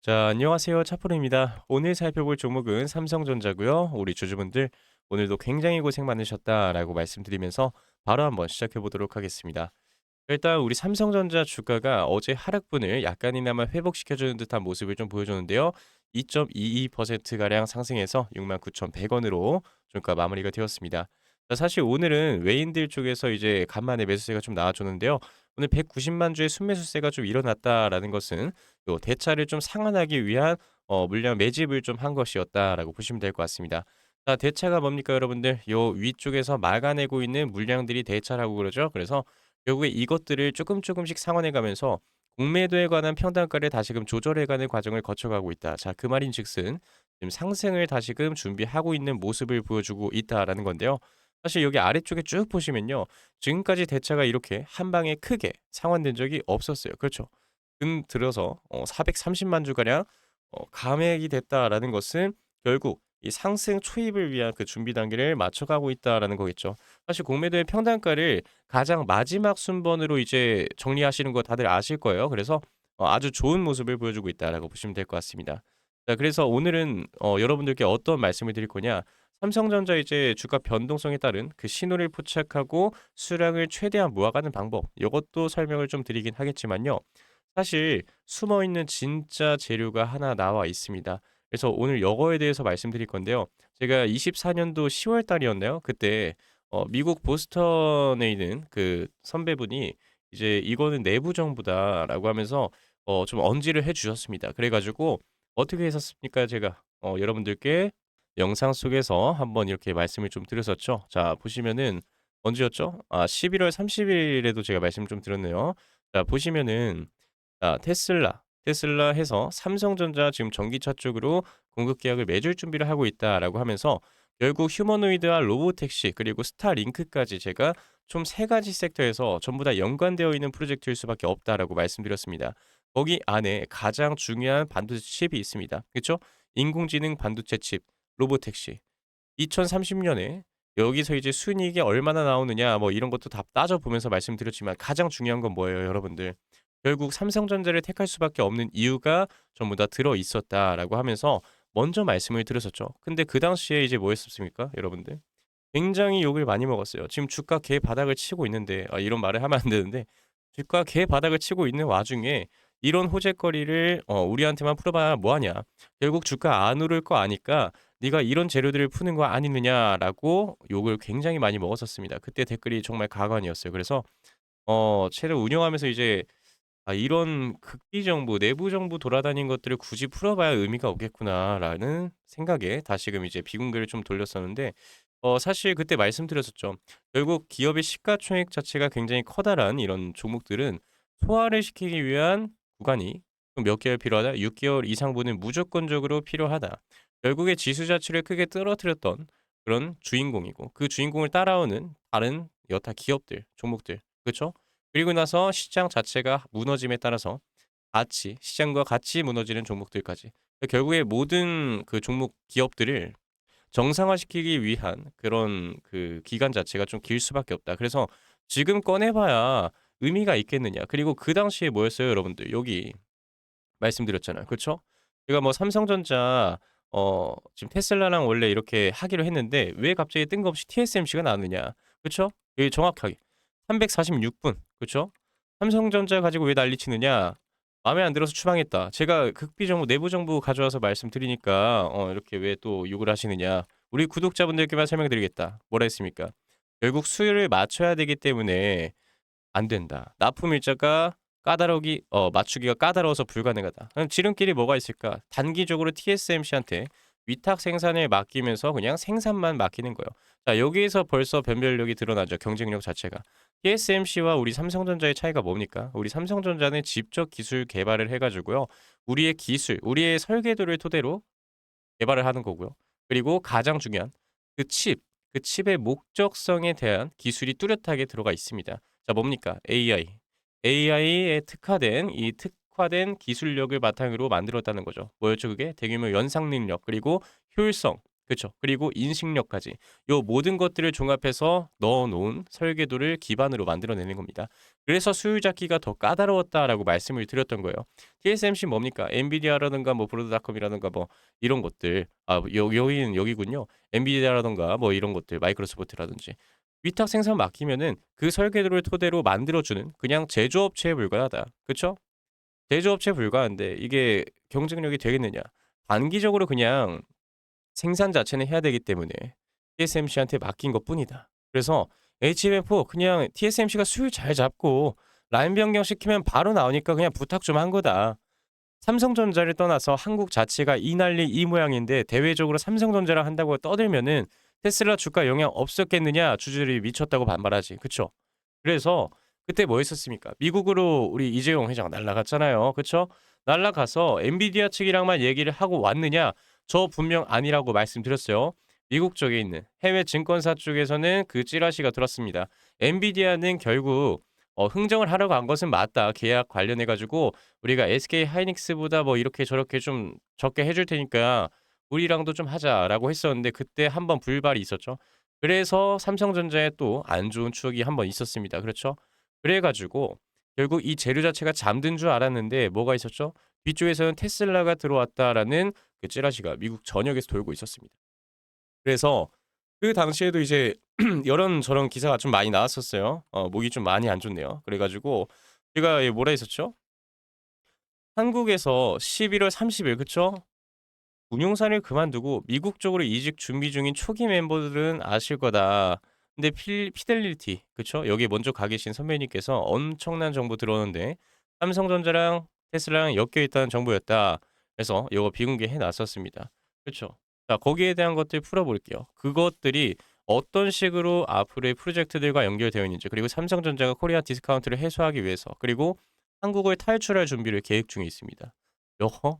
자, 안녕하세요. 차프로입니다. 오늘 살펴볼 종목은 삼성전자고요. 우리 주주분들 오늘도 굉장히 고생 많으셨다라고 말씀드리면서 바로 한번 시작해 보도록 하겠습니다. 일단 우리 삼성전자 주가가 어제 하락분을 약간이나마 회복시켜주는 듯한 모습을 좀 보여줬는데요. 2.22%가량 상승해서 69,100원으로 종가 마무리가 되었습니다. 자, 사실 오늘은 외인들 쪽에서 이제 간만에 매수세가 좀 나와줬는데요. 오늘 190만 주의 순매수세가 좀 일어났다라는 것은 요 대차를 좀 상환하기 위한 물량 매집을 좀 한 것이었다라고 보시면 될 것 같습니다. 자, 대차가 뭡니까 여러분들? 요 위쪽에서 막아내고 있는 물량들이 대차라고 그러죠. 그래서 결국에 이것들을 조금씩 상환해 가면서 공매도에 관한 평단가를 다시금 조절해 가는 과정을 거쳐가고 있다. 자, 그 말인즉슨 지금 상승을 다시금 준비하고 있는 모습을 보여주고 있다라는 건데요. 사실 여기 아래쪽에 쭉 보시면요. 지금까지 대차가 이렇게 한 방에 크게 상환된 적이 없었어요. 그렇죠. 들어서 430만 주가량 감액이 됐다라는 것은 결국 이 상승 초입을 위한 그 준비 단계를 맞춰가고 있다라는 거겠죠. 사실 공매도의 평단가를 가장 마지막 순번으로 이제 정리하시는 거 다들 아실 거예요. 그래서 아주 좋은 모습을 보여주고 있다라고 보시면 될 것 같습니다. 자, 그래서 오늘은 여러분들께 어떤 말씀을 드릴 거냐. 삼성전자 이제 주가 변동성에 따른 그 신호를 포착하고 수량을 최대한 모아가는 방법. 요것도 설명을 좀 드리긴 하겠지만요. 사실 숨어 있는 진짜 재료가 하나 나와 있습니다. 그래서 오늘 요거에 대해서 말씀드릴 건데요. 제가 24년도 10월 달이었나요? 그때 미국 보스턴에 있는 그 선배분이 이제 "이거는 내부 정보다."라고 하면서 좀 언지를 해 주셨습니다. 그래 가지고 어떻게 했었습니까? 제가 여러분들께 영상 속에서 한번 이렇게 말씀을 좀 드렸었죠. 자, 보시면은 언제였죠? 11월 30 일에도 제가 말씀 좀 드렸네요. 자, 보시면은 테슬라 해서 삼성전자 지금 전기차 쪽으로 공급 계약을 맺을 준비를 하고 있다라고 하면서 결국 휴머노이드와 로보택시 그리고 스타링크까지 제가 총 3 가지 섹터에서 전부 다 연관되어 있는 프로젝트일 수밖에 없다라고 말씀드렸습니다. 거기 안에 가장 중요한 반도체 칩이 있습니다. 그쵸? 인공지능 반도체 칩, 로보택시. 2030 년에 여기서 이제 순이익이 얼마나 나오느냐 뭐 이런 것도 다 따져 보면서 말씀드렸지만 가장 중요한 건 뭐예요, 여러분들? 결국 삼성전자를 택할 수밖에 없는 이유가 전부 다 들어 있었다라고 하면서 먼저 말씀을 드렸었죠. 근데 그 당시에 이제 뭐 했었습니까, 여러분들? 굉장히 욕을 많이 먹었어요. 지금 주가 개바닥을 치고 있는데 이런 말을 하면 안 되는데 주가 개바닥을 치고 있는 와중에 이런 호재거리를 우리한테만 풀어봐야 뭐하냐. 결국 주가 안 오를 거 아니까 네가 이런 재료들을 푸는 거 아니느냐라고 욕을 굉장히 많이 먹었었습니다. 그때 댓글이 정말 가관이었어요. 그래서 채널 운영하면서 이제 이런 극비 정보, 내부 정보 돌아다닌 것들을 굳이 풀어봐야 의미가 없겠구나'라는 생각에 다시금 이제 비공개를 좀 돌렸었는데 사실 그때 말씀드렸었죠. 결국 기업의 시가총액 자체가 굉장히 커다란 이런 종목들은 소화를 시키기 위한 구간이 몇 개월 필요하다? 6 개월 이상분은 무조건적으로 필요하다. 결국에 지수 자체를 크게 떨어뜨렸던 그런 주인공이고 그 주인공을 따라오는 다른 여타 기업들, 종목들 그쵸? 그리고 나서 시장 자체가 무너짐에 따라서 시장과 같이 무너지는 종목들까지 결국에 모든 그 종목 기업들을 정상화시키기 위한 그런 그 기간 자체가 좀 길 수밖에 없다. 그래서 지금 꺼내 봐야 의미가 있겠느냐. 그리고 그 당시에 뭐였어요, 여러분들? 여기 말씀드렸잖아요. 그쵸? 제가 뭐 삼성전자 지금 테슬라랑 원래 이렇게 하기로 했는데 왜 갑자기 뜬금없이 TSMC가 나왔느냐. 그쵸? 여기 정확하게 346분 그쵸? 삼성전자 가지고 왜 난리치느냐. 마음에 안 들어서 추방했다. 제가 극비 정보 내부 정보 가져와서 말씀드리니까 이렇게 왜 또 욕을 하시느냐. 우리 구독자분들께만 설명드리겠다. 뭐라 했습니까? 결국 수요를 맞춰야 되기 때문에 안 된다. 납품 일자가 맞추기가 까다로워서 불가능하다. 그럼 지름길이 뭐가 있을까? 단기적으로 TSMC한테 위탁 생산을 맡기면서 그냥 생산만 맡기는 거예요. 자, 여기에서 벌써 변별력이 드러나죠, 경쟁력 자체가. TSMC와 우리 삼성전자의 차이가 뭡니까? 우리 삼성전자는 직접 기술 개발을 해 가지고요. 우리의 기술, 우리의 설계도를 토대로 개발을 하는 거고요. 그리고 가장 중요한 그 칩, 그 칩의 목적성에 대한 기술이 뚜렷하게 들어가 있습니다. 자, 뭡니까? AI. AI에 특화된 기술력을 바탕으로 만들었다는 거죠. 뭐였죠 그게? 대규모 연상 능력 그리고 효율성. 그쵸. 그리고 인식력까지. 요 모든 것들을 종합해서 넣어 놓은 설계도를 기반으로 만들어내는 겁니다. 그래서 수율 잡기가 더 까다로웠다라고 말씀을 드렸던 거예요. TSMC 뭡니까? 엔비디아라든가 뭐 브로드닷컴이라든가 뭐 이런 것들 여기는 여기군요. 엔비디아라든가 뭐 이런 것들 마이크로소프트라든지 위탁 생산 맡기면은 그 설계도를 토대로 만들어 주는 그냥 제조업체에 불과하다. 그쵸? 제조업체에 불과한데 이게 경쟁력이 되겠느냐? 단기적으로 그냥 생산 자체는 해야 되기 때문에 TSMC한테 맡긴 것뿐이다. 그래서 HBM4 그냥 TSMC가 수율 잘 잡고 라인 변경시키면 바로 나오니까 그냥 부탁 좀 한 거다. 삼성전자를 떠나서 한국 자체가 이 난리 이 모양인데 대외적으로 삼성전자랑 한다고 떠들면은 테슬라 주가 영향 없었겠느냐 주주들이 미쳤다고 반발하지. 그쵸? 그래서 그때 뭐 했었습니까? 미국으로 우리 이재용 회장 날라갔잖아요. 그쵸? 날라가서 엔비디아 측이랑만 얘기를 하고 왔느냐? 저 분명 아니라고 말씀드렸어요. 미국 쪽에 있는 해외 증권사 쪽에서는 그 찌라시가 들었습니다. 엔비디아는 결국 흥정을 하려고 한 것은 맞다. 계약 관련해 가지고 우리가 SK 하이닉스보다 뭐 이렇게 저렇게 좀 적게 해줄 테니까 우리랑도 좀 하자라고 했었는데 그때 한번 불발이 있었죠. 그래서 삼성전자에 또 안 좋은 추억이 한번 있었습니다. 그렇죠? 그래 가지고 결국 이 재료 자체가 잠든 줄 알았는데 뭐가 있었죠? 뒤쪽에서는 테슬라가 들어왔다라는 그 찌라시가 미국 전역에서 돌고 있었습니다. 그래서 그 당시에도 이제 이런저런 기사가 좀 많이 나왔었어요. 목이 좀 많이 안 좋네요. 그래 가지고 제가 뭐라 했었죠? 한국에서 11월 30일 그쵸? 운용사를 그만두고 미국 쪽으로 이직 준비 중인 초기 멤버들은 아실 거다. 근데 피델리티 그쵸? 여기에 먼저 가 계신 선배님께서 엄청난 정보 들어오는데 삼성전자랑 테슬라랑 엮여 있다는 정보였다. 그래서 요거 비공개해 놨었습니다. 그쵸? 자, 거기에 대한 것들 풀어볼게요. 그것들이 어떤 식으로 앞으로의 프로젝트들과 연결되어 있는지 그리고 삼성전자가 코리아 디스카운트를 해소하기 위해서 그리고 한국을 탈출할 준비를 계획 중에 있습니다. 요거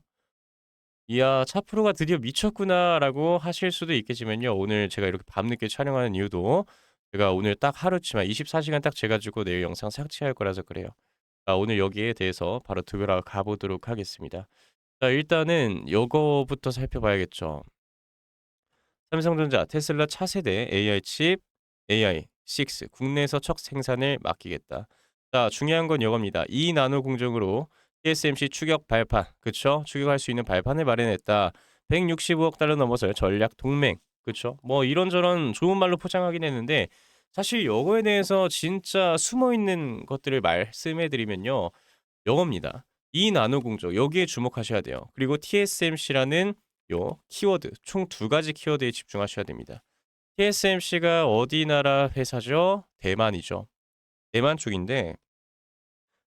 '이야 차프로가 드디어 미쳤구나.'라고 하실 수도 있겠지만요. 오늘 제가 이렇게 밤늦게 촬영하는 이유도 제가 오늘 딱 하루치만 24 시간 딱 재 가지고 내일 영상 삭제할 거라서 그래요. 오늘 여기에 대해서 바로 들어가 보도록 하겠습니다. 자 일단은 요거부터 살펴봐야겠죠. 삼성전자, 테슬라 차세대 AI 칩 AI6 국내에서 첫 생산을 맡기겠다. 자, 중요한 건 요겁니다. 이 나노 공정으로 TSMC 추격 발판, 그쵸? 추격할 수 있는 발판을 마련했다. 165억 달러 넘어서요. 전략 동맹, 그쵸? 뭐 이런저런 좋은 말로 포장하긴 했는데 사실 요거에 대해서 진짜 숨어 있는 것들을 말씀해 드리면요. 요겁니다. 이 나노 공정 여기에 주목하셔야 돼요. 그리고 TSMC라는 요 키워드 총 두 가지 키워드에 집중하셔야 됩니다. TSMC가 어디 나라 회사죠? 대만이죠. 대만 쪽인데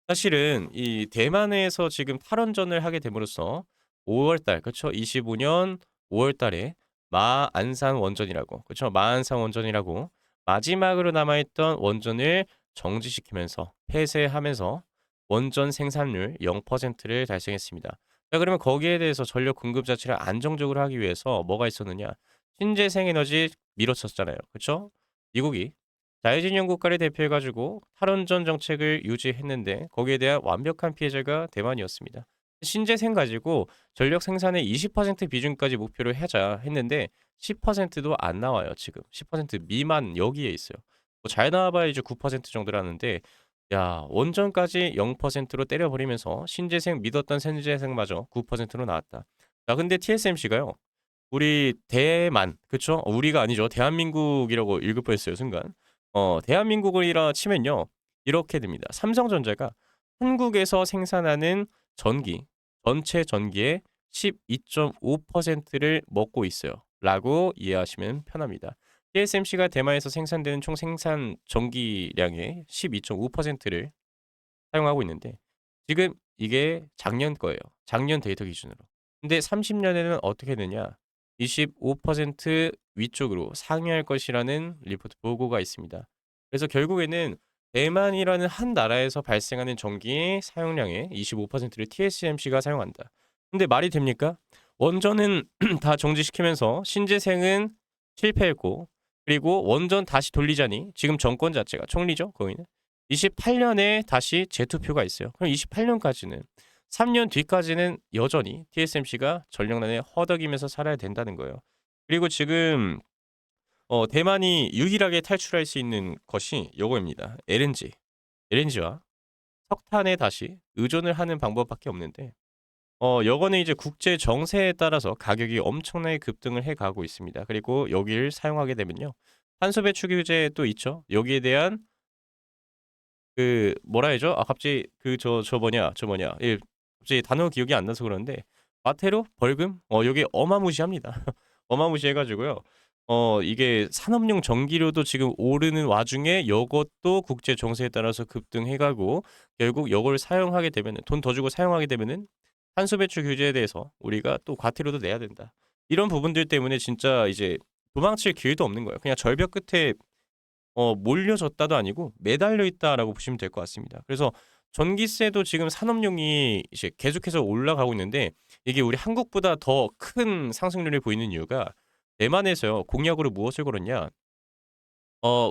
사실은 이 대만에서 지금 탈원전을 하게 됨으로써 5월 달 그쵸? 25년 5월 달에 마안산 원전이라고 그쵸? 마안산 원전이라고 마지막으로 남아 있던 원전을 정지시키면서 폐쇄하면서 원전 생산률 0%를 달성했습니다. 자 그러면 거기에 대해서 전력 공급 자체를 안정적으로 하기 위해서 뭐가 있었느냐? 신재생 에너지 밀어쳤잖아요. 그쵸? 미국이 자유진영 국가를 대표해 가지고 탈원전 정책을 유지했는데 거기에 대한 완벽한 피해자가 대만이었습니다. 신재생 가지고 전력 생산의 20% 비중까지 목표로 하자 했는데 10%도 안 나와요, 지금. 10% 미만 여기에 있어요. 뭐 잘 나와봐야 이제 9% 정도라는데 야, 원전까지 0%로 때려 버리면서 신재생 믿었던 신재생마저 9%로 나왔다. 자, 근데 TSMC가요. 우리 대만 그쵸? 우리가 아니죠. 대한민국이라고 읽을 뻔했어요 순간. 대한민국이라 치면요. 이렇게 됩니다. 삼성전자가 한국에서 생산하는 전기, 전체 전기의 12.5%를 먹고 있어요. 라고 이해하시면 편합니다. TSMC가 대만에서 생산되는 총 생산 전기량의 12.5%를 사용하고 있는데 지금 이게 작년 거예요. 작년 데이터 기준으로. 근데 30 년에는 어떻게 되냐? 25% 위쪽으로 상회할 것이라는 리포트 보고가 있습니다. 그래서 결국에는 대만이라는 한 나라에서 발생하는 전기 사용량의 25%를 TSMC가 사용한다. 근데 말이 됩니까? 원전은 다 정지시키면서 신재생은 실패했고 그리고 원전 다시 돌리자니 지금 정권 자체가 총리죠, 거기는. 28년에 다시 재투표가 있어요. 그럼 28년까지는 3년 뒤까지는 여전히 TSMC가 전력난에 허덕이면서 살아야 된다는 거예요. 그리고 지금 대만이 유일하게 탈출할 수 있는 것이 요거입니다. LNG. LNG와 석탄에 다시 의존을 하는 방법밖에 없는데 요거는 이제 국제 정세에 따라서 가격이 엄청나게 급등을 해 가고 있습니다. 그리고 여기를 사용하게 되면요. 탄소 배출 규제 또 있죠. 여기에 대한 그 뭐라 해야죠? 갑자기 저 뭐냐 예 갑자기 단어 기억이 안 나서 그러는데 과태료, 벌금 요게 어마무시합니다. 어마무시해 가지고요. 이게 산업용 전기료도 지금 오르는 와중에 요것도 국제 정세에 따라서 급등해 가고 결국 요걸 사용하게 되면은 돈 더 주고 사용하게 되면은 탄소 배출 규제에 대해서 우리가 또 과태료도 내야 된다. 이런 부분들 때문에 진짜 이제 도망칠 길도 없는 거예요. 그냥 절벽 끝에 몰려졌다도 아니고 매달려 있다라고 보시면 될 것 같습니다. 그래서 전기세도 지금 산업용이 이제 계속해서 올라가고 있는데 이게 우리 한국보다 더 큰 상승률을 보이는 이유가 대만에서요. 공약으로 무엇을 걸었냐?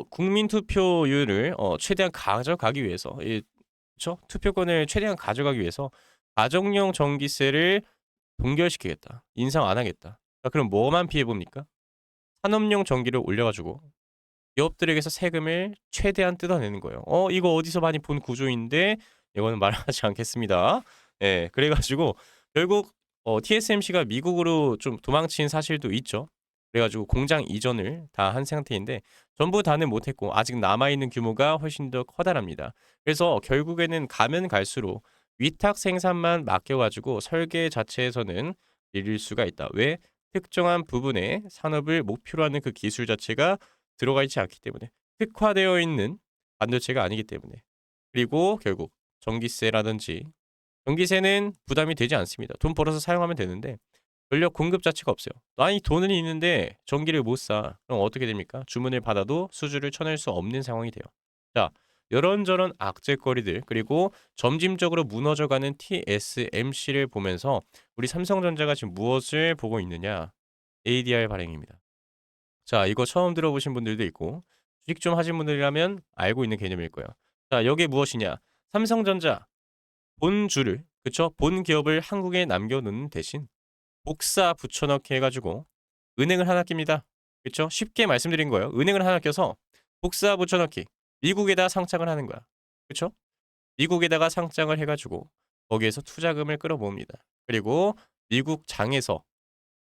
국민 투표율을 최대한 가져가기 위해서 그쵸? 투표권을 최대한 가져가기 위해서 가정용 전기세를 동결시키겠다. 인상 안 하겠다. 그럼 뭐만 피해 봅니까? 산업용 전기를 올려 가지고 기업들에게서 세금을 최대한 뜯어내는 거예요. 이거 어디서 많이 본 구조인데 이거는 말하지 않겠습니다. 예. 그래 가지고 결국 TSMC가 미국으로 좀 도망친 사실도 있죠. 그래 가지고 공장 이전을 다 한 상태인데 전부 다는 못 했고 아직 남아 있는 규모가 훨씬 더 커다랍니다. 그래서 결국에는 가면 갈수록 위탁 생산만 맡겨 가지고 설계 자체에서는 밀릴 수가 있다. 왜? 특정한 부분의 산업을 목표로 하는 그 기술 자체가 들어가 있지 않기 때문에 특화되어 있는 반도체가 아니기 때문에 그리고 결국 전기세라든지 전기세는 부담이 되지 않습니다. 돈 벌어서 사용하면 되는데 전력 공급 자체가 없어요. 아니 돈은 있는데 전기를 못 사. 그럼 어떻게 됩니까? 주문을 받아도 수주를 쳐낼 수 없는 상황이 돼요. 자, 이런저런 악재거리들 그리고 점진적으로 무너져가는 TSMC를 보면서 우리 삼성전자가 지금 무엇을 보고 있느냐? ADR 발행입니다. 자, 이거 처음 들어보신 분들도 있고 주식 좀 하신 분들이라면 알고 있는 개념일 거예요. 자, 여기에 무엇이냐? 삼성전자 본주를 그쵸? 본 기업을 한국에 남겨 놓는 대신 복사 붙여넣기 해 가지고 은행을 하나 낍니다. 그쵸? 쉽게 말씀드린 거예요. 은행을 하나 껴서 복사 붙여넣기 미국에다 상장을 하는 거야. 그쵸? 미국에다가 상장을 해 가지고 거기에서 투자금을 끌어모읍니다. 그리고 미국 장에서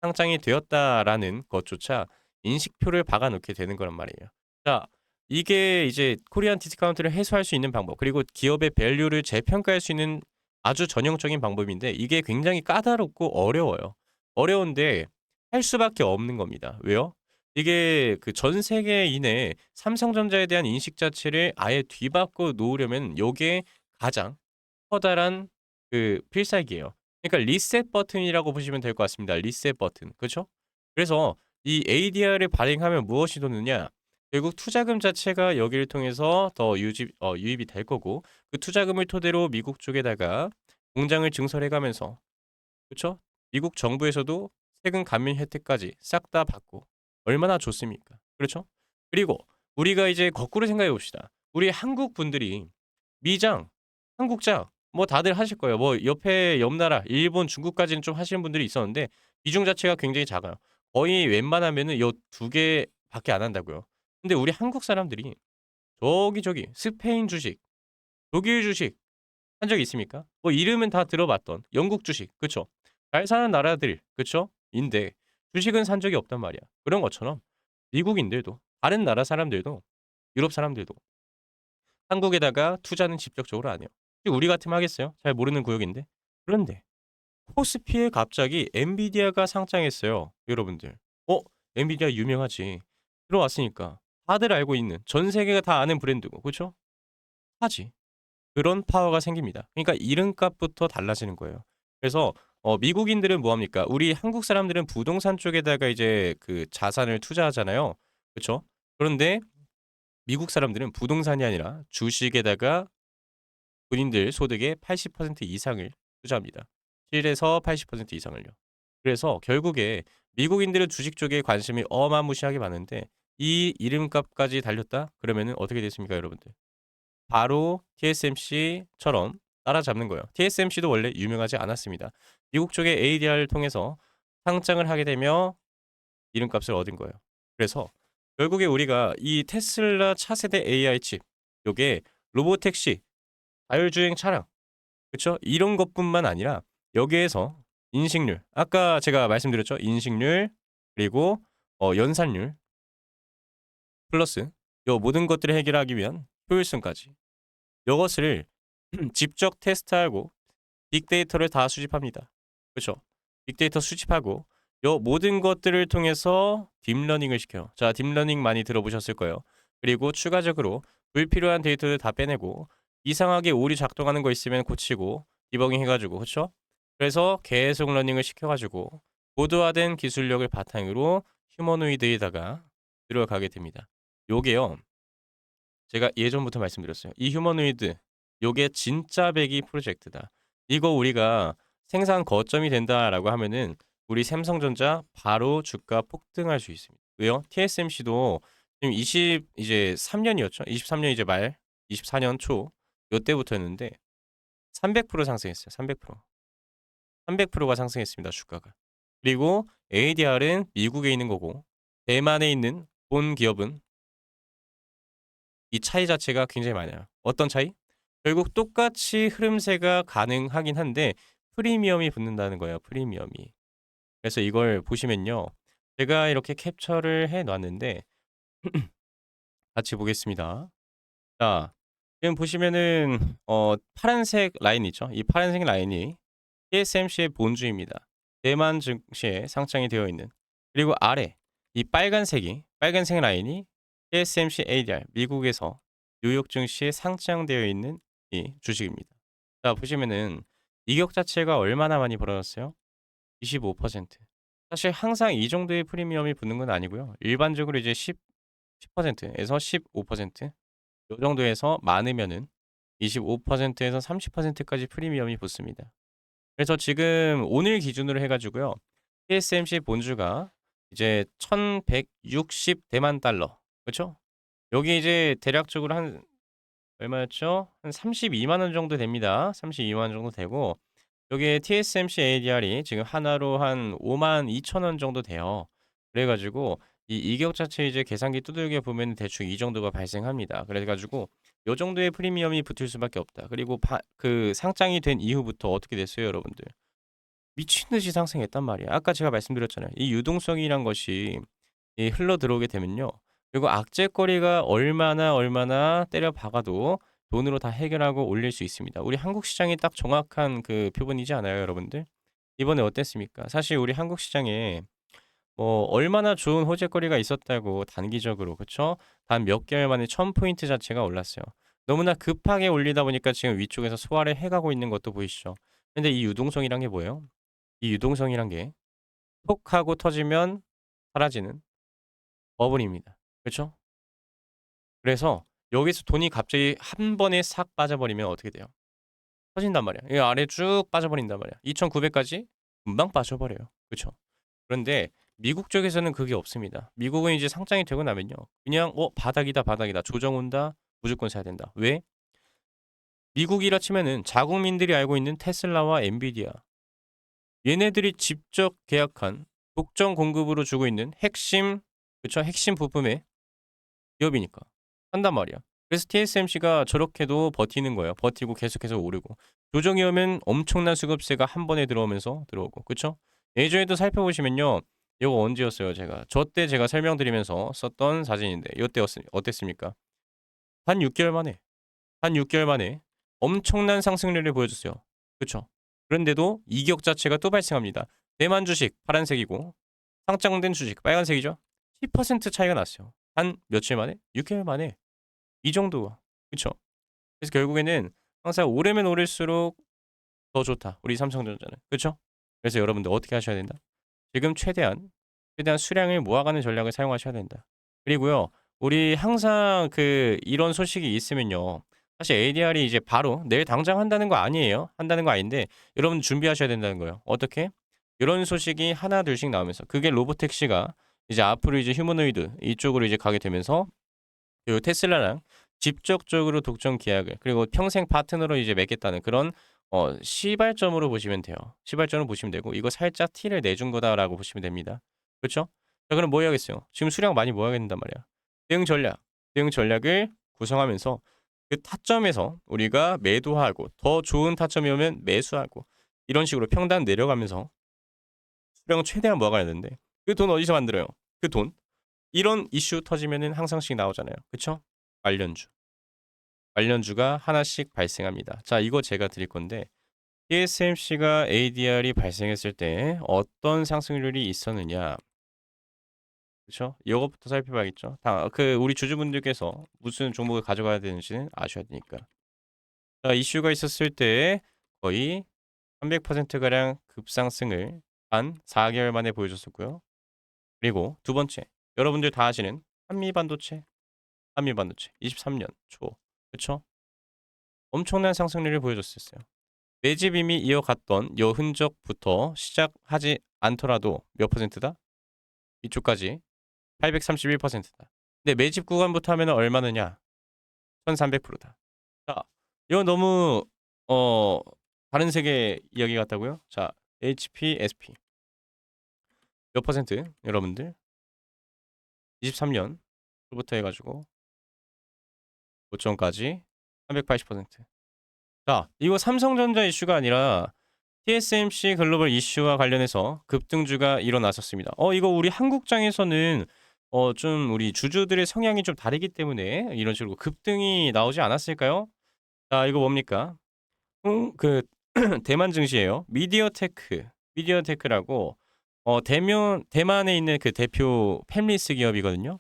상장이 되었다라는 것조차 인식표를 박아 놓게 되는 거란 말이에요. 자, 이게 이제 코리안 디스카운트를 해소할 수 있는 방법 그리고 기업의 밸류를 재평가할 수 있는 아주 전형적인 방법인데 이게 굉장히 까다롭고 어려워요. 어려운데 할 수밖에 없는 겁니다. 왜요? 이게 그 전 세계인의 삼성전자에 대한 인식 자체를 아예 뒤바꿔 놓으려면 요게 가장 커다란 그 필살기예요. 그러니까 리셋 버튼이라고 보시면 될 것 같습니다. 리셋 버튼. 그쵸? 그래서 이 ADR을 발행하면 무엇이 도느냐? 결국 투자금 자체가 여기를 통해서 더 유입이 될 거고 그 투자금을 토대로 미국 쪽에다가 공장을 증설해 가면서 그쵸? 미국 정부에서도 세금 감면 혜택까지 싹 다 받고 얼마나 좋습니까? 그렇죠? 그리고 우리가 이제 거꾸로 생각해 봅시다. 우리 한국 분들이 미장, 한국장 뭐 다들 하실 거예요. 뭐 옆에 옆 나라 일본, 중국까지는 좀 하시는 분들이 있었는데 비중 자체가 굉장히 작아요. 거의 웬만하면은 요 두 개밖에 안 한다고요. 근데 우리 한국 사람들이 저기 스페인 주식, 독일 주식 한 적이 있습니까? 뭐 이름은 다 들어봤던 영국 주식 그쵸? 잘 사는 나라들 그쵸? 인데 주식은 산 적이 없단 말이야. 그런 것처럼 미국인들도 다른 나라 사람들도 유럽 사람들도 한국에다가 투자는 직접적으로 안 해요. 우리 같으면 하겠어요? 잘 모르는 구역인데. 그런데 코스피에 갑자기 엔비디아가 상장했어요, 여러분들. 엔비디아 유명하지. 들어왔으니까 다들 알고 있는 전 세계가 다 아는 브랜드고 그쵸? 하지. 그런 파워가 생깁니다. 그러니까 이름값부터 달라지는 거예요. 그래서 미국인들은 뭐 합니까? 우리 한국 사람들은 부동산 쪽에다가 이제 그 자산을 투자하잖아요. 그쵸? 그런데 미국 사람들은 부동산이 아니라 주식에다가 본인들 소득의 80% 이상을 투자합니다. 7에서 80% 이상을요. 그래서 결국에 미국인들은 주식 쪽에 관심이 어마무시하게 많은데 이 이름값까지 달렸다? 그러면은 어떻게 됐습니까, 여러분들? 바로 TSMC처럼 따라잡는 거예요. TSMC도 원래 유명하지 않았습니다. 미국 쪽의 ADR을 통해서 상장을 하게 되며 이름값을 얻은 거예요. 그래서 결국에 우리가 이 테슬라 차세대 AI 칩 요게 로보택시, 자율주행 차량 그쵸? 이런 것뿐만 아니라 여기에서 인식률 아까 제가 말씀드렸죠? 인식률 그리고 연산율 플러스 요 모든 것들을 해결하기 위한 효율성까지 요것을 직접 테스트하고 빅데이터를 다 수집합니다. 그쵸? 빅데이터 수집하고 요 모든 것들을 통해서 딥러닝을 시켜요. 자, 딥러닝 많이 들어보셨을 거예요. 그리고 추가적으로 불필요한 데이터를 다 빼내고 이상하게 오류 작동하는 거 있으면 고치고 디버깅 해가지고 그쵸? 그래서 계속 러닝을 시켜가지고 고도화된 기술력을 바탕으로 휴머노이드에다가 들어가게 됩니다. 요게요. 제가 예전부터 말씀드렸어요. 이 휴머노이드 요게 진짜 배기 프로젝트다. 이거 우리가 생산 거점이 된다라고 하면은 우리 삼성전자 바로 주가 폭등할 수 있습니다. 왜요? TSMC도 지금 20 이제 3년이었죠. 23년 이제 말 24년 초 요때부터였는데 300% 상승했어요. 300%. 300%가 상승했습니다, 주가가. 그리고 ADR은 미국에 있는 거고 대만에 있는 본 기업은 이 차이 자체가 굉장히 많아요. 어떤 차이? 결국 똑같이 흐름세가 가능하긴 한데 프리미엄이 붙는다는 거예요, 프리미엄이. 그래서 이걸 보시면요. 제가 이렇게 캡처를 해 놨는데 같이 보겠습니다. 자, 지금 보시면은 파란색 라인 있죠? 이 파란색 라인이 TSMC의 본주입니다. 대만 증시에 상장이 되어 있는. 그리고 아래 이 빨간색 라인이 TSMC ADR 미국에서 뉴욕 증시에 상장되어 있는 이 주식입니다. 자, 보시면은 이격 자체가 얼마나 많이 벌어졌어요? 25%. 사실 항상 이 정도의 프리미엄이 붙는 건 아니고요. 일반적으로 이제 10%에서 15%, 요 정도에서 많으면은 25%에서 30%까지 프리미엄이 붙습니다. 그래서 지금 오늘 기준으로 해 가지고요. TSMC 본주가 이제 1,160 대만 달러. 그쵸? 여기 이제 대략적으로 한 얼마였죠? 한 32만 원 정도 됩니다. 32만 원 정도 되고 여기에 TSMC ADR이 지금 하나로 한 52,000원 정도 돼요. 그래 가지고 이 이격 자체 이제 계산기 두들겨 보면 대충 이 정도가 발생합니다. 그래 가지고 요 정도의 프리미엄이 붙을 수밖에 없다. 그리고 그 상장이 된 이후부터 어떻게 됐어요, 여러분들? 미친 듯이 상승했단 말이야. 아까 제가 말씀드렸잖아요. 이 유동성이란 것이 이 흘러 들어오게 되면요. 그리고 악재거리가 얼마나 때려 박아도 돈으로 다 해결하고 올릴 수 있습니다. 우리 한국 시장이 딱 정확한 그 표본이지 않아요, 여러분들? 이번에 어땠습니까? 사실 우리 한국 시장에 뭐 얼마나 좋은 호재거리가 있었다고 단기적으로 그쵸? 단 몇 개월 만에 1000포인트 자체가 올랐어요. 너무나 급하게 올리다 보니까 지금 위쪽에서 소화를 해가고 있는 것도 보이시죠? 근데 이 유동성이란 게 뭐예요? 이 유동성이란 게 톡 하고 터지면 사라지는 버블입니다. 그쵸? 그래서 여기서 돈이 갑자기 한 번에 싹 빠져버리면 어떻게 돼요? 터진단 말이야. 이 아래 쭉 빠져버린단 말이야. 2,900까지 금방 빠져버려요. 그쵸? 그런데 미국 쪽에서는 그게 없습니다. 미국은 이제 상장이 되고 나면요. 그냥 바닥이다. 조정 온다. 무조건 사야 된다. 왜? 미국이라 치면은 자국민들이 알고 있는 테슬라와 엔비디아 얘네들이 직접 계약한 독점 공급으로 주고 있는 핵심 그쵸? 핵심 부품의 기업이니까 한단 말이야. 그래서 TSMC가 저렇게도 버티는 거예요. 버티고 계속해서 오르고 조정이 오면 엄청난 수급세가 한 번에 들어오면서 들어오고 그쵸? 예전에도 살펴보시면요. 이거 언제였어요 제가. 저 때 제가 설명드리면서 썼던 사진인데 요때 어땠습니까? 한 6개월 만에 한 6개월 만에 엄청난 상승률을 보여줬어요. 그쵸? 그런데도 이격 자체가 또 발생합니다. 대만 주식 파란색이고 상장된 주식 빨간색이죠. 10% 차이가 났어요. 한 며칠 만에? 6개월 만에 이 정도가. 그쵸? 그래서 결국에는 항상 오르면 오를수록 더 좋다. 우리 삼성전자는. 그쵸? 그래서 여러분들 어떻게 하셔야 된다? 지금 최대한 수량을 모아가는 전략을 사용하셔야 된다. 그리고요. 우리 항상 이런 소식이 있으면요. 사실 ADR이 이제 바로 내일 당장 한다는 거 아니에요. 한다는 거 아닌데 여러분 준비하셔야 된다는 거예요. 어떻게? 이런 소식이 하나 둘씩 나오면서 그게 로보택시가 이제 앞으로 이제 휴머노이드 이쪽으로 이제 가게 되면서 요 테슬라랑 직접적으로 독점 계약을 그리고 평생 파트너로 이제 맺겠다는 그런 시발점으로 보시면 돼요. 시발점으로 보시면 되고 이거 살짝 티를 내준 거다라고 보시면 됩니다. 그쵸? 자 그럼 뭐 해야겠어요? 지금 수량 많이 모아야 된단 말이야. 대응 전략. 대응 전략을 구성하면서 그 타점에서 우리가 매도하고 더 좋은 타점이 오면 매수하고 이런 식으로 평단 내려가면서 수량을 최대한 모아가야 되는데 그 돈 어디서 만들어요? 그 돈 이런 이슈 터지면은 항상씩 나오잖아요. 그쵸? 관련주. 관련주가 하나씩 발생합니다. 자, 이거 제가 드릴 건데 TSMC가 ADR이 발생했을 때 어떤 상승률이 있었느냐. 그쵸? 이것부터 살펴봐야겠죠. 우리 주주분들께서 무슨 종목을 가져가야 되는지는 아셔야 되니까. 자, 이슈가 있었을 때 거의 300%가량 급상승을 한 4개월 만에 보여줬었고요. 그리고 두 번째, 여러분들 다 아시는 한미반도체 23년 초. 그쵸? 엄청난 상승률을 보여줬었어요. 매집 이미 이어갔던 요 흔적부터 시작하지 않더라도 몇 퍼센트다? 이쪽까지 831%다. 근데 매집 구간부터 하면 얼마느냐? 1300%다. 자, 이거 너무 어 다른 세계 이야기 같다고요? 자, HPSP 몇 퍼센트? 여러분들 23년부터 해가지고 5점까지 380%. 자, 이거 삼성전자 이슈가 아니라 TSMC 글로벌 이슈와 관련해서 급등주가 일어났었습니다. 이거 우리 한국장에서는 좀 우리 주주들의 성향이 좀 다르기 때문에 이런 식으로 급등이 나오지 않았을까요? 자, 이거 뭡니까? 그 대만 증시예요. 미디어테크라고 대만에 있는 그 대표 팹리스 기업이거든요.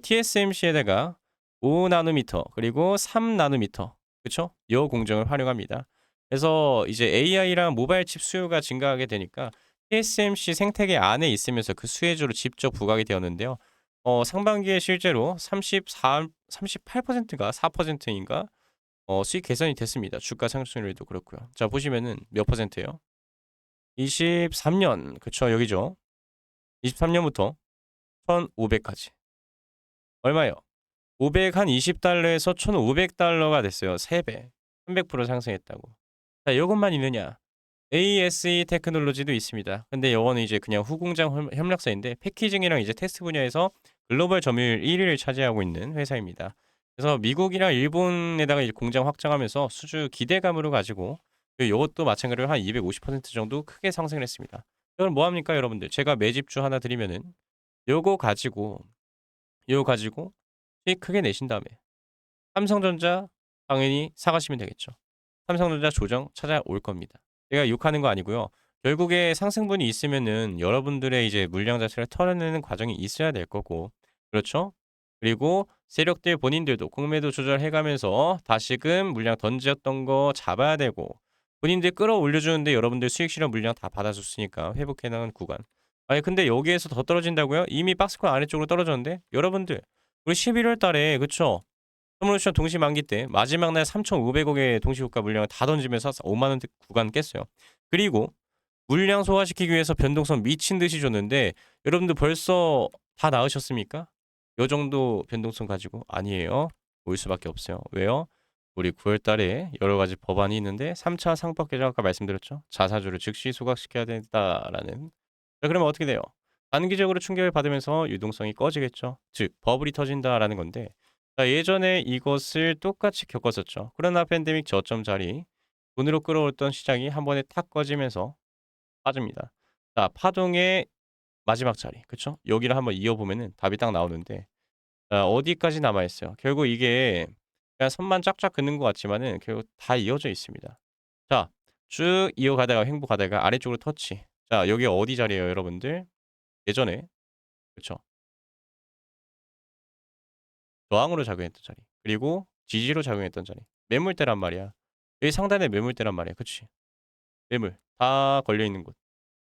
TSMC에다가 5나노미터 그리고 3나노미터 그쵸? 요 공정을 활용합니다. 그래서 이제 AI랑 모바일 칩 수요가 증가하게 되니까 TSMC 생태계 안에 있으면서 그 수혜주로 직접 부각이 되었는데요. 상반기에 실제로 38%가 4%인가 수익 개선이 됐습니다. 주가 상승률도 그렇고요. 자 보시면은 몇 퍼센트예요? 23년 그쵸 여기죠. 23년부터 1,500까지 얼마예요? 500 한 20달러에서 1,500달러가 됐어요. 3배. 300% 상승했다고. 자, 요것만 있느냐? ASE 테크놀로지도 있습니다. 근데 요거는 이제 그냥 후공장 협력사인데 패키징이랑 이제 테스트 분야에서 글로벌 점유율 1위를 차지하고 있는 회사입니다. 그래서 미국이랑 일본에다가 이제 공장 확장하면서 수주 기대감으로 가지고 요것도 마찬가지로 한 250% 정도 크게 상승을 했습니다. 그럼 뭐 합니까, 여러분들? 제가 매집주 하나 드리면은 요거 가지고 수익 크게 내신 다음에 삼성전자 당연히 사가시면 되겠죠. 삼성전자 조정 찾아올 겁니다. 제가 욕하는 거 아니고요. 결국에 상승분이 있으면은 여러분들의 이제 물량 자체를 털어내는 과정이 있어야 될 거고, 그렇죠? 그리고 세력들 본인들도 공매도 조절해가면서 다시금 물량 던졌던 거 잡아야 되고, 본인들 끌어올려주는데 여러분들 수익 실현 물량 다 받아줬으니까 회복해나가는 구간. 아니 근데 여기에서 더 떨어진다고요? 이미 박스권 아래쪽으로 떨어졌는데 여러분들 우리 11월 달에 그쵸? 선물옵션 동시 만기 때 마지막 날 3,500억의 동시효과 물량을 다 던지면서 5만 원대 구간 깼어요. 그리고 물량 소화시키기 위해서 변동성 미친 듯이 줬는데 여러분들 벌써 다 나으셨습니까? 요 정도 변동성 가지고 아니에요. 올 수밖에 없어요. 왜요? 우리 9월 달에 여러 가지 법안이 있는데 3차 상법 개정 아까 말씀드렸죠. 자사주를 즉시 소각시켜야 된다라는. 자, 그러면 어떻게 돼요? 단기적으로 충격을 받으면서 유동성이 꺼지겠죠. 즉 버블이 터진다라는 건데 자, 예전에 이것을 똑같이 겪었었죠. 코로나 팬데믹 저점 자리 돈으로 끌어올던 시장이 한 번에 탁 꺼지면서 빠집니다. 자, 파동의 마지막 자리, 그쵸? 여기를 한번 이어보면은 답이 딱 나오는데 어디까지 남아 있어요. 결국 이게 그냥 선만 쫙쫙 긋는 것 같지만은 결국 다 이어져 있습니다. 자, 쭉 이어가다가 횡보가다가 아래쪽으로 터치. 자, 여기 어디 자리예요, 여러분들? 예전에 그쵸? 저항으로 작용했던 자리. 그리고 지지로 작용했던 자리. 매물대란 말이야. 여기 상단에 매물대란 말이야. 그치? 매물 다 걸려 있는 곳.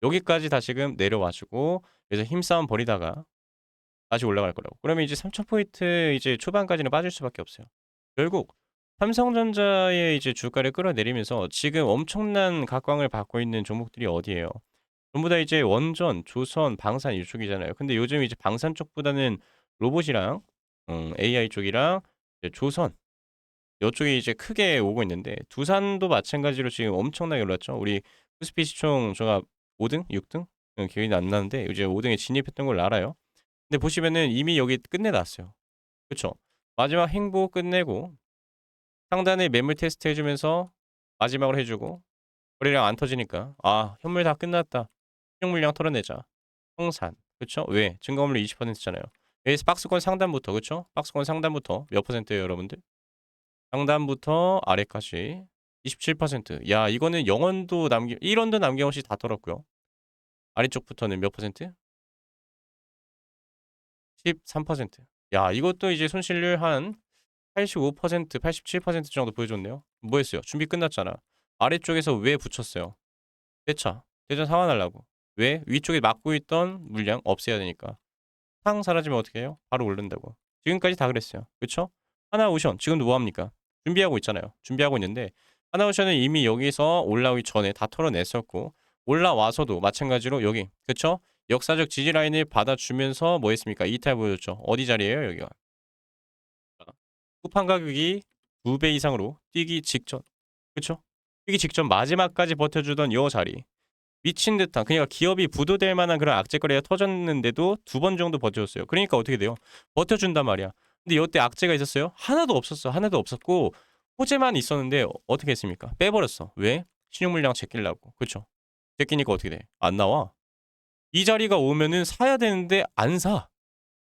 여기까지 다시금 내려와 주고 그래서 힘싸움 벌이다가 다시 올라갈 거라고. 그러면 이제 3,000 포인트 이제 초반까지는 빠질 수밖에 없어요. 결국 삼성전자의 이제 주가를 끌어내리면서 지금 엄청난 각광을 받고 있는 종목들이 어디예요? 전부 다 이제 원전, 조선, 방산 이쪽이잖아요. 근데 요즘 이제 방산 쪽보다는 로봇이랑 AI 쪽이랑 이제 조선 요쪽이 이제 크게 오고 있는데 두산도 마찬가지로 지금 엄청나게 올랐죠. 우리 코스피 시총 제가 5등, 6등 기억이 안 나는데 이제 5등에 진입했던 걸 알아요. 근데 보시면은 이미 여기 끝내 놨어요. 그쵸? 마지막 행보 끝내고 상단에 매물 테스트 해 주면서 마지막으로 해 주고 거래량 안 터지니까 '아 현물 다 끝났다. 신용 물량 털어내자.' 청산. 그쵸? 왜? 증가율 20% 잖아요. 여기서 박스권 상단부터 그쵸? 박스권 상단부터 몇 퍼센트예요 여러분들? 상단부터 아래까지 27%. 야 이거는 0원도 남김 1원도 남김없이 다 털었고요. 아래쪽부터는 몇 퍼센트? 13%. 야 이것도 이제 손실률 한 85% 87% 정도 보여줬네요. 뭐 했어요? 준비 끝났잖아. 아래쪽에서 왜 붙였어요? 대차. 대차 상환하려고. 왜? 위쪽에 막고 있던 물량 없애야 되니까. 탕 사라지면 어떻게 해요? 바로 오른다고. 지금까지 다 그랬어요. 그쵸? 하나오션 지금도 뭐 합니까? 준비하고 있잖아요. 준비하고 있는데 하나오션은 이미 여기서 올라오기 전에 다 털어냈었고 올라와서도 마찬가지로 여기 그쵸? 역사적 지지 라인을 받아주면서 뭐 했습니까? 이탈 보여줬죠. 어디 자리예요 여기가? 쿠팡 가격이 2배 이상으로 뛰기 직전. 그쵸? 뛰기 직전 마지막까지 버텨주던 요 자리. 미친 듯한 그러니까 기업이 부도될 만한 그런 악재거리가 터졌는데도 2번 정도 버텨줬어요. 그러니까 어떻게 돼요? 버텨준단 말이야. 근데 요때 악재가 있었어요? 하나도 없었어. 하나도 없었고 호재만 있었는데 어떻게 했습니까? 빼버렸어. 왜? 신용 물량 제끼려고. 그쵸? 제끼니까 어떻게 돼? 안 나와. 이 자리가 오면은 사야 되는데 안 사.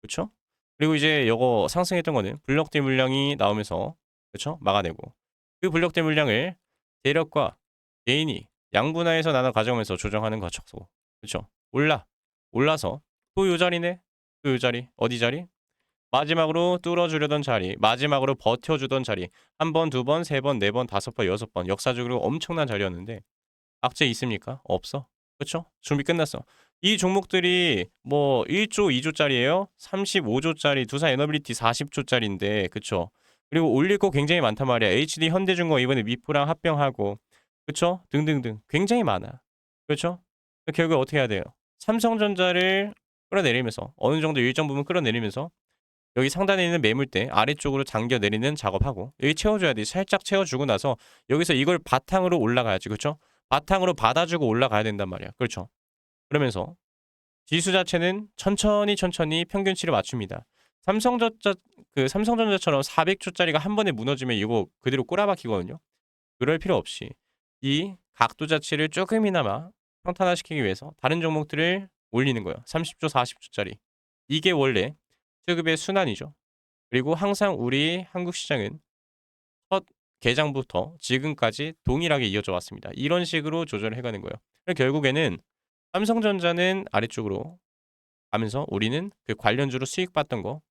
그쵸? 그리고 이제 요거 상승했던 거는 블록대 물량이 나오면서 그쵸? 막아내고 그 블록대 물량을 대력과 개인이 양분화해서 나눠 가져오면서 조정하는 거죠. 그쵸? 올라서 또 요 자리네. 또 요 자리. 어디 자리? 마지막으로 뚫어주려던 자리, 마지막으로 버텨주던 자리. 한 번, 두 번, 세 번, 네 번, 다섯 번, 여섯 번 역사적으로 엄청난 자리였는데 악재 있습니까? 없어. 그쵸? 준비 끝났어. 이 종목들이 뭐 1조, 2조짜리예요. 35조짜리, 두산 에너빌리티 40조짜리인데 그쵸? 그리고 올릴 거 굉장히 많단 말이야. HD 현대중공업 이번에 미프랑 합병하고 그쵸? 등등등 굉장히 많아. 그렇죠? 결국 어떻게 해야 돼요? 삼성전자를 끌어내리면서 어느 정도 일정 부분 끌어내리면서 여기 상단에 있는 매물대 아래쪽으로 당겨 내리는 작업하고 여기 채워줘야 돼. 살짝 채워주고 나서 여기서 이걸 바탕으로 올라가야지. 그렇죠? 바탕으로 받아주고 올라가야 된단 말이야. 그렇죠? 그러면서 지수 자체는 천천히 평균치를 맞춥니다. 삼성전자 삼성전자처럼 400조짜리가 한 번에 무너지면 이거 그대로 꼬라박히거든요. 그럴 필요 없이 이 각도 자체를 조금이나마 평탄화시키기 위해서 다른 종목들을 올리는 거예요. 30조, 40조짜리. 이게 원래 수급의 순환이죠. 그리고 항상 우리 한국 시장은 첫 개장부터 지금까지 동일하게 이어져 왔습니다. 이런 식으로 조절을 해가는 거예요. 결국에는 삼성전자는 아래쪽으로 가면서 우리는 그 관련주로 수익 봤던 거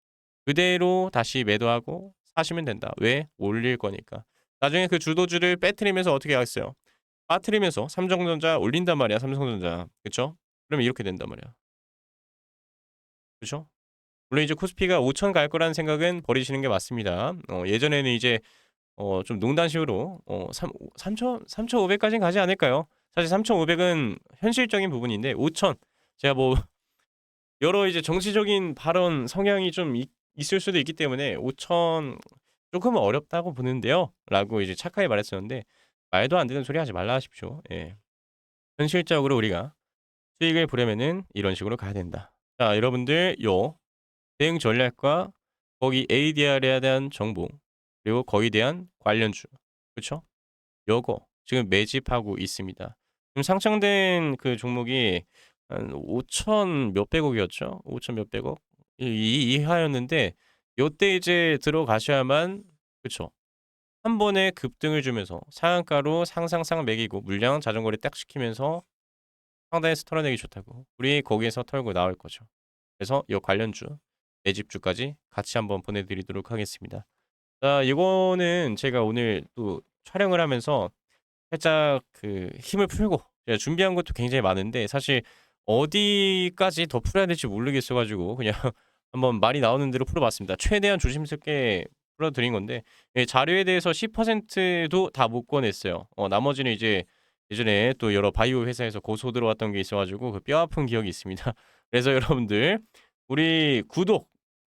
그대로 다시 매도하고 사시면 된다. 왜? 올릴 거니까. 나중에 그 주도주를 빼트리면서 어떻게 하겠어요? 빠트리면서 삼성전자 올린단 말이야. 삼성전자. 그쵸? 그러면 이렇게 된단 말이야. 그쵸? 물론 이제 코스피가 5천 갈 거라는 생각은 버리시는 게 맞습니다. 예전에는 이제 좀 농담식으로 3,500 까지는 가지 않을까요? 사실 3,500은 현실적인 부분인데 5천 제가 뭐 여러 이제 정치적인 발언 성향이 좀 있을 수도 있기 때문에 5천 조금은 어렵다고 보는데요.'라고 이제 착하게 말했었는데 말도 안 되는 소리 하지 말라 하십시오. 예. 현실적으로 우리가 수익을 보려면은 이런 식으로 가야 된다. 자 여러분들 요 대응 전략과 거기 ADR에 대한 정보 그리고 거기에 대한 관련주 그쵸? 요거 지금 매집하고 있습니다. 지금 상장된 그 종목이 한 5천 몇백억이었죠? 5천 몇백억? 이 이하였는데 요때 이제 들어가셔야만 그쵸? 한 번에 급등을 주면서 상한가로 상상상 매기고 물량 자전거를 딱 시키면서 상단에서 털어내기 좋다고. 우리 거기에서 털고 나올 거죠. 그래서 요 관련주, 매집주까지 같이 한번 보내드리도록 하겠습니다. 자, 이거는 제가 오늘 또 촬영을 하면서 살짝 그 힘을 풀고 제가 준비한 것도 굉장히 많은데 사실 어디까지 더 풀어야 될지 모르겠어 가지고 그냥 한번 말이 나오는 대로 풀어봤습니다. 최대한 조심스럽게 풀어드린 건데 예, 자료에 대해서 10%도 다 못 꺼냈어요. 나머지는 이제 예전에 또 여러 바이오 회사에서 고소 들어왔던 게 있어 가지고 그 뼈아픈 기억이 있습니다. 그래서 여러분들 우리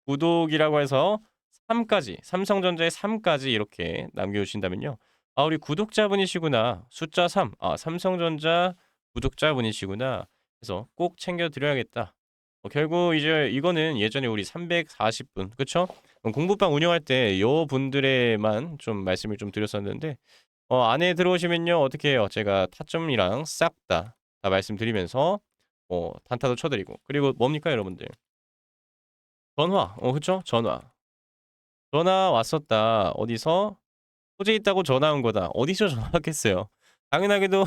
구독이라고 해서 3까지 삼성전자의 3까지 이렇게 남겨주신다면요. 아 우리 구독자분이시구나. 숫자 3. 아 삼성전자 구독자분이시구나. 그래서 꼭 챙겨 드려야겠다. 결국 이제 이거는 예전에 우리 340분 그쵸? 공부방 운영할 때 요 분들에만 좀 말씀을 좀 드렸었는데 안에 들어오시면요 어떻게 해요? 제가 타점이랑 싹 다 말씀드리면서 단타도 쳐 드리고 그리고 뭡니까 여러분들? 전화. 그쵸? 전화. 전화 왔었다. 어디서? "소재 있다고 전화 온 거다." 어디서 전화했겠어요. 당연하게도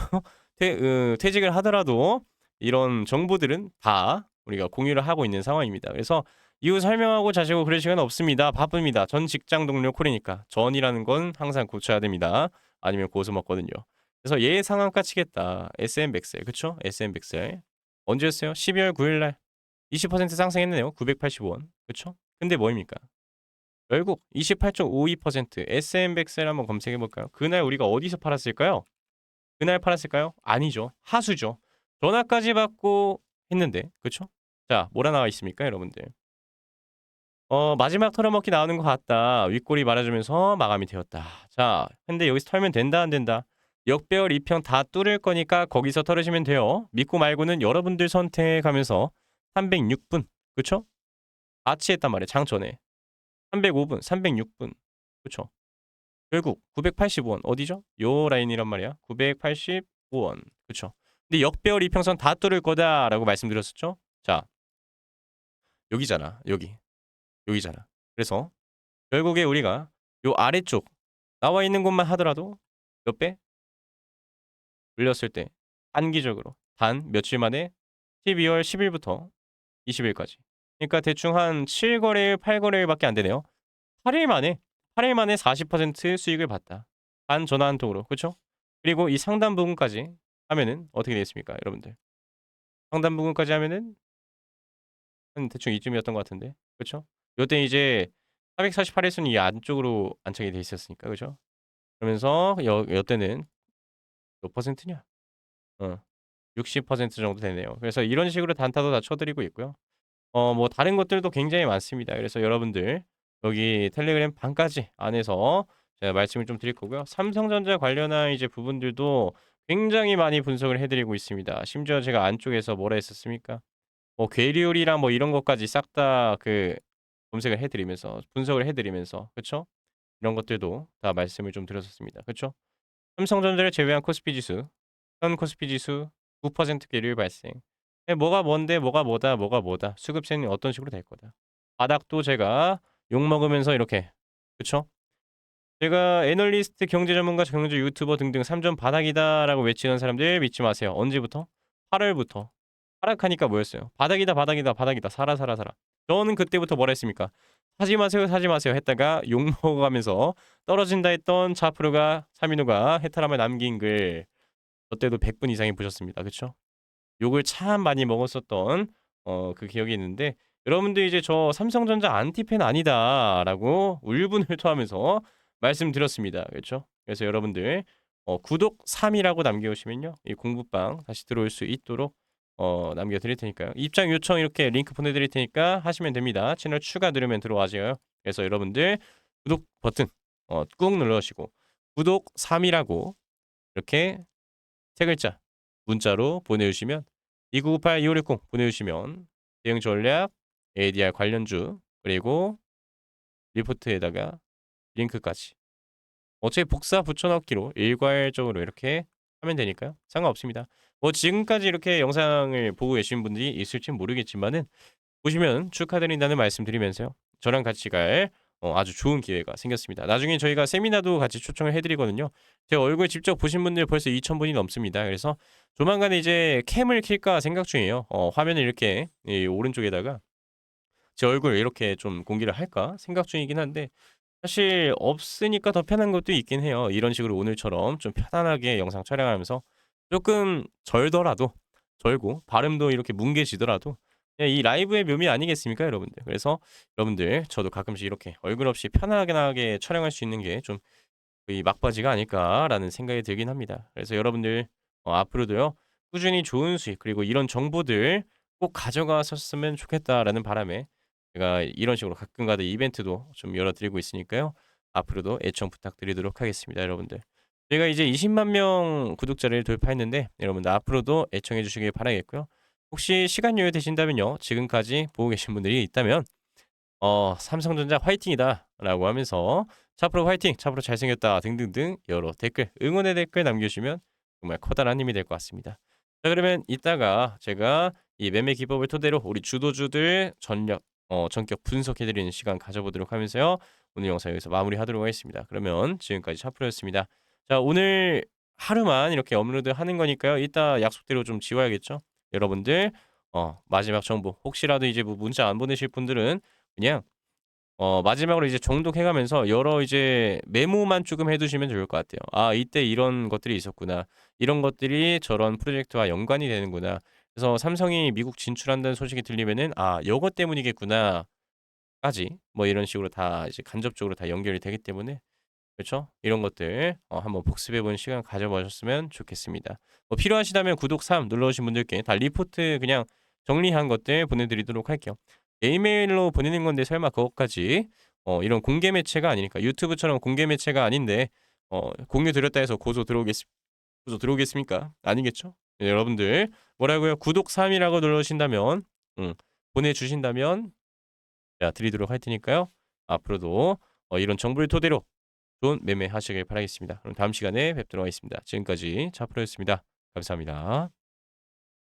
퇴직을 하더라도 이런 정보들은 다 우리가 공유를 하고 있는 상황입니다. 그래서 이후 설명하고 자시고 그럴 시간 없습니다. 바쁩니다. 전 직장 동료 콜이니까. 전이라는 건 항상 고쳐야 됩니다. 아니면 고소 먹거든요. 그래서 "예상한가 치겠다." SM백셀 그쵸? SM백셀. 언제였어요? 12월 9일 날 20% 상승했네요. 985원. 그쵸? 근데 뭐입니까? 결국 28.52% SM백셀 한번 검색해 볼까요? 그날 우리가 어디서 팔았을까요? 그날 팔았을까요? 아니죠. 하수죠. 전화까지 받고 했는데 그쵸? 자 뭐라 나와 있습니까 여러분들? "마지막 털어먹기 나오는 것 같다." 윗골이 말아주면서 마감이 되었다. 자 근데 여기서 털면 된다 안 된다? 역배열 2평 다 뚫을 거니까 거기서 털으시면 돼요. 믿고 말고는 여러분들 선택하면서 306분 그쵸? 아치했단 말이에요 장전에. 305분, 306분 그쵸? 결국 985원 어디죠? 요 라인이란 말이야. 985원. 그쵸? 근데 "역배열 이평선 다 뚫을 거다."라고 말씀드렸었죠? 자 여기잖아. 여기. 여기잖아. 그래서 결국에 우리가 요 아래쪽 나와 있는 곳만 하더라도 몇 배? 올렸을 때 단기적으로 단 며칠 만에 12월 10 일부터 20 일까지. 그러니까 대충 한 7 거래일, 8 거래일밖에 안 되네요. 8일 만에 40% 수익을 봤다. 단 전화 한 통으로. 그쵸? 그리고 이 상단 부분까지 하면은 어떻게 되겠습니까 여러분들? 상단 부분까지 하면은 한 대충 이쯤이었던 것 같은데. 그쵸? 요때 이제 448 일선이 이 안쪽으로 안착이 돼 있었으니까. 그죠? 그러면서 요때는 몇 퍼센트냐? 어 60% 정도 되네요. 그래서 이런 식으로 단타도 다 쳐 드리고 있고요. 뭐 다른 것들도 굉장히 많습니다. 그래서 여러분들 여기 텔레그램 방까지 안에서 제가 말씀을 좀 드릴 거고요. 삼성전자 관련한 이제 부분들도 굉장히 많이 분석을 해 드리고 있습니다. 심지어 제가 안쪽에서 뭐라 했었습니까? 괴리올이랑 뭐 이런 것까지 싹 다 검색을 해 드리면서 분석을 해 드리면서 그쵸? 이런 것들도 다 말씀을 좀 드렸었습니다. 그쵸? 삼성전자를 제외한 코스피 지수, 현 코스피 지수 9% 계율 발생. 뭐가 뭔데 뭐가 뭐다 뭐가 뭐다. 수급세는 어떤 식으로 될 거다. 바닥도 제가 욕먹으면서 이렇게 그쵸? 제가 애널리스트, 경제 전문가, 경제 유튜버 등등 "3점 바닥이다."라고 외치는 사람들 믿지 마세요. 언제부터? 8 월부터. 하락하니까 뭐였어요? "바닥이다, 바닥이다, 바닥이다. 사라, 사라, 사라." 저는 그때부터 뭐라 했습니까? "사지 마세요, 사지 마세요." 했다가 욕먹어가면서 떨어진다 했던 차프로가 차민우가 해탈함을 남긴 글 저 때도 100분 이상이 보셨습니다. 그쵸? 욕을 참 많이 먹었었던 그 기억이 있는데 여러분들 이제 "저 삼성전자 안티팬 아니다."라고 울분을 토하면서 말씀드렸습니다. 그렇죠? 그래서 여러분들 구독 3 이라고 남겨 오시면요. 이 공부방 다시 들어올 수 있도록 남겨 드릴 테니까요. 입장 요청 이렇게 링크 보내 드릴 테니까 하시면 됩니다. 채널 추가 누르면 들어와져요. 그래서 여러분들 구독 버튼 꾹 눌러 주시고 구독 3 이라고 이렇게 세 글자 문자로 보내주시면 2998-2560 보내주시면 대응 전략, ADR 관련주 그리고 리포트에다가 링크까지 어차피 복사 붙여넣기로 일괄적으로 이렇게 하면 되니까요. 상관없습니다. 뭐 지금까지 이렇게 영상을 보고 계신 분들이 있을진 모르겠지만은 보시면 축하드린다는 말씀드리면서요. 저랑 같이 갈 아주 좋은 기회가 생겼습니다. 나중에 저희가 세미나도 같이 초청을 해 드리거든요. 제 얼굴 직접 보신 분들 벌써 2,000 분이 넘습니다. 그래서 조만간에 이제 캠을 킬까 생각 중이에요. 화면을 이렇게 이 오른쪽에다가 제 얼굴 이렇게 좀 공개를 할까 생각 중이긴 한데 사실 없으니까 더 편한 것도 있긴 해요. 이런 식으로 오늘처럼 좀 편안하게 영상 촬영하면서 조금 절더라도 절고 발음도 이렇게 뭉개지더라도 그냥 이 라이브의 묘미 아니겠습니까 여러분들. 그래서 여러분들 저도 가끔씩 이렇게 얼굴 없이 편하게 촬영할 수 있는 게 좀 이 '막바지가 아닐까.'라는 생각이 들긴 합니다. 그래서 여러분들 앞으로도요 꾸준히 좋은 수익 그리고 이런 정보들 꼭 가져가셨으면 좋겠다라는 바람에 제가 이런 식으로 가끔가다 이벤트도 좀 열어 드리고 있으니까요. 앞으로도 애청 부탁드리도록 하겠습니다 여러분들. 제가 이제 2 0만 명 구독자를 돌파했는데 여러분들 앞으로도 애청해 주시길 바라겠고요. 혹시 시간 여유 되신다면요. 지금까지 보고 계신 분들이 있다면 "삼성전자 화이팅이다."라고 하면서 "차프로 화이팅! 차프로 잘생겼다." 등등등 여러 댓글, 응원의 댓글 남겨주시면 정말 커다란 힘이 될 것 같습니다. 자, 그러면 이따가 제가 이 매매 기법을 토대로 우리 주도주들 전격 분석해 드리는 시간 가져보도록 하면서요. 오늘 영상 여기서 마무리하도록 하겠습니다. 그러면 지금까지 차프로였습니다. 자, 오늘 하루만 이렇게 업로드하는 거니까요. 이따 약속대로 좀 지워야겠죠? 여러분들 마지막 정보, 혹시라도 이제 뭐 문자 안 보내실 분들은 그냥 마지막으로 이제 정독해 가면서 여러 이제 메모만 조금 해 두시면 좋을 것 같아요. '아, 이때 이런 것들이 있었구나. 이런 것들이 저런 프로젝트와 연관이 되는구나. 그래서 삼성이 미국 진출한다는 소식이 들리면은 '아, 요것 때문이겠구나.'까지 뭐 이런 식으로 다 이제 간접적으로 다 연결이 되기 때문에, 그렇죠? 이런 것들 한번 복습해 보는 시간 가져 보셨으면 좋겠습니다. 뭐 필요하시다면 구독 3 눌러 주신 분들께 다 리포트 그냥 정리한 것들 보내 드리도록 할게요. 이메일로 보내는 건데 설마 그것까지 이런 공개 매체가 아니니까, 유튜브처럼 공개 매체가 아닌데 공유 드렸다 해서 고소 들어오겠습니까? 아니겠죠? 네, 여러분들 뭐라고요? 구독 3 이라고 눌러 주신다면 보내 주신다면 제가 드리도록 할 테니까요. 앞으로도 이런 정보를 토대로 좋은 매매하시길 바라겠습니다. 그럼 다음 시간에 뵙도록 하겠습니다. 지금까지 차프로였습니다. 감사합니다.